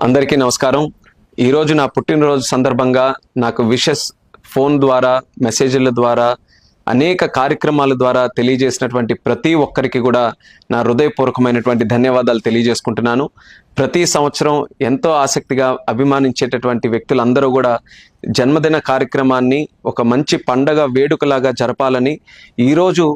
అందరికీ నమస్కారం. ఈరోజు నా పుట్టినరోజు సందర్భంగా నాకు విషెస్ ఫోన్ ద్వారా, మెసేజ్ల ద్వారా, అనేక కార్యక్రమాల ద్వారా తెలియజేసినటువంటి ప్రతి ఒక్కరికి కూడా నా హృదయపూర్వకమైనటువంటి ధన్యవాదాలు తెలియజేసుకుంటున్నాను. ప్రతి సంవత్సరం ఎంతో ఆసక్తిగా అభిమానించేటటువంటి వ్యక్తులందరూ కూడా జన్మదిన కార్యక్రమాన్ని ఒక మంచి పండగ వేడుకలాగా జరపాలని, ఈరోజు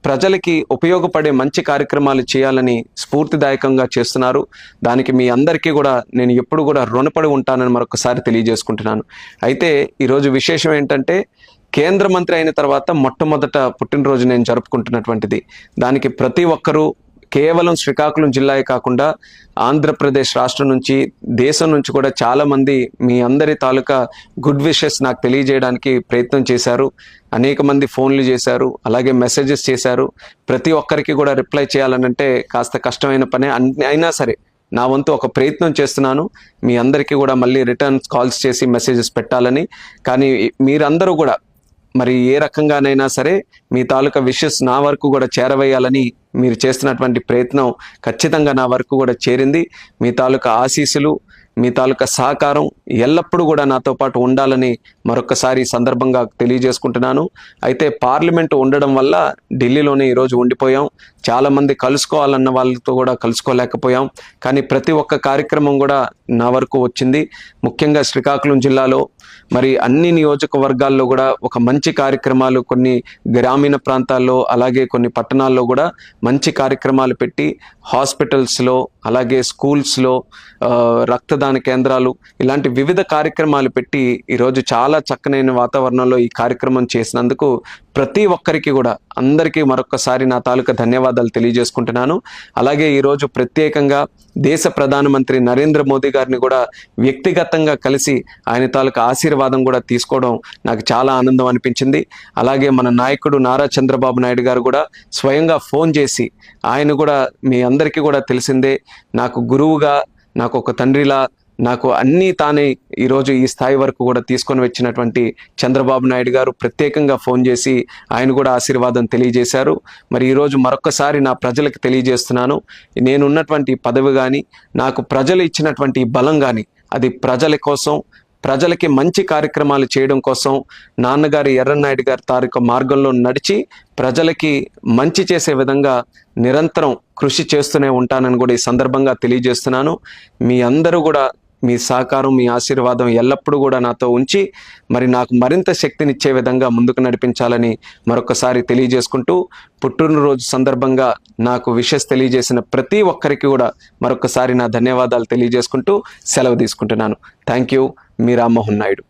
ప్రజలకి ఉపయోగపడే మంచి కార్యక్రమాలు చేయాలని స్ఫూర్తిదాయకంగా చేస్తున్నారు. దానికి మీ అందరికీ కూడా నేను ఎప్పుడు కూడా రుణపడి ఉంటానని మరొకసారి తెలియజేసుకుంటున్నాను. అయితే ఈరోజు విశేషం ఏంటంటే, కేంద్ర మంత్రి అయిన తర్వాత మొట్టమొదట పుట్టినరోజు నేను జరుపుకుంటున్నటువంటిది. దానికి ప్రతి ఒక్కరూ కేవలం శ్రీకాకుళం జిల్లాయే కాకుండా ఆంధ్రప్రదేశ్ రాష్ట్రం నుంచి, దేశం నుంచి కూడా చాలామంది మీ అందరి తాలూకా గుడ్ విషెస్ నాకు తెలియజేయడానికి ప్రయత్నం చేశారు. అనేక మంది ఫోన్లు చేశారు, అలాగే మెసేజెస్ చేశారు. ప్రతి ఒక్కరికి కూడా రిప్లై చేయాలనంటే కాస్త కష్టమైన పనే. అయినా సరే నా వంతు ఒక ప్రయత్నం చేస్తున్నాను, మీ అందరికీ కూడా మళ్ళీ రిటర్న్ కాల్స్ చేసి మెసేజెస్ పెట్టాలని. కానీ మీరందరూ కూడా మరి ఏ రకంగానైనా సరే మీ తాలూకా విషెస్ నా వరకు కూడా చేరవేయాలని మీరు చేస్తున్నటువంటి ప్రయత్నం ఖచ్చితంగా నా వరకు కూడా చేరింది. మీ తాలూకా ఆశీస్సులు, మీ తాలూకా సహకారం ఎల్లప్పుడూ కూడా నాతో పాటు ఉండాలని మరొకసారి సందర్భంగా తెలియజేసుకుంటున్నాను. అయితే పార్లమెంటు ఉండడం వల్ల ఢిల్లీలోనే ఈరోజు ఉండిపోయాం. చాలామంది కలుసుకోవాలన్న వాళ్ళతో కూడా కలుసుకోలేకపోయాం. కానీ ప్రతి ఒక్క కార్యక్రమం కూడా నా వరకు వచ్చింది. ముఖ్యంగా శ్రీకాకుళం జిల్లాలో మరి అన్ని నియోజకవర్గాల్లో కూడా ఒక మంచి కార్యక్రమాలు, కొన్ని గ్రామీణ ప్రాంతాల్లో అలాగే కొన్ని పట్టణాల్లో కూడా మంచి కార్యక్రమాలు పెట్టి, హాస్పిటల్స్లో అలాగే స్కూల్స్లో రక్తదాన కేంద్రాలు, ఇలాంటి వివిధ కార్యక్రమాలు పెట్టి ఈరోజు చాలా చక్కనైన వాతావరణంలో ఈ కార్యక్రమం చేసినందుకు ప్రతి ఒక్కరికి కూడా అందరికీ మరొకసారి నా తాలూకా ధన్యవాదాలు తెలియజేసుకుంటున్నాను. అలాగే ఈరోజు ప్రత్యేకంగా దేశ ప్రధానమంత్రి నరేంద్ర మోదీ గారిని కూడా వ్యక్తిగతంగా కలిసి ఆయన తాలూకా ఆశీర్వాదం కూడా తీసుకోవడం నాకు చాలా ఆనందం అనిపించింది. అలాగే మన నాయకుడు నారా చంద్రబాబు నాయుడు గారు కూడా స్వయంగా ఫోన్ చేసి, ఆయన కూడా మీ అందరికీ కూడా తెలిసిందే, నాకు గురువుగా, నాకు ఒక తండ్రిలా, నాకు అన్నీ తానే ఈరోజు ఈ స్థాయి వరకు కూడా తీసుకొని వచ్చినటువంటి చంద్రబాబు నాయుడు గారు ప్రత్యేకంగా ఫోన్ చేసి ఆయన కూడా ఆశీర్వాదం తెలియజేశారు. మరి ఈరోజు మరొకసారి నా ప్రజలకు తెలియజేస్తున్నాను, నేనున్నటువంటి పదవి కానీ, నాకు ప్రజలు ఇచ్చినటువంటి బలం కానీ అది ప్రజల కోసం, ప్రజలకి మంచి కార్యక్రమాలు చేయడం కోసం, నాన్నగారి ఎర్రన్నాయుడు గారి తారీఖు మార్గంలో నడిచి ప్రజలకి మంచి చేసే విధంగా నిరంతరం కృషి చేస్తూనే ఉంటానని కూడా ఈ సందర్భంగా తెలియజేస్తున్నాను. మీ అందరూ కూడా మీ సహకారం, మీ ఆశీర్వాదం ఎల్లప్పుడూ కూడా నాతో ఉంచి మరి నాకు మరింత శక్తినిచ్చే విధంగా ముందుకు నడిపించాలని మరొకసారి తెలియజేసుకుంటూ, పుట్టినరోజు సందర్భంగా నాకు విషెస్ తెలియజేసిన ప్రతి ఒక్కరికి కూడా మరొకసారి నా ధన్యవాదాలు తెలియజేసుకుంటూ సెలవు తీసుకుంటున్నాను. Thank you. Me Rammohan Naidu.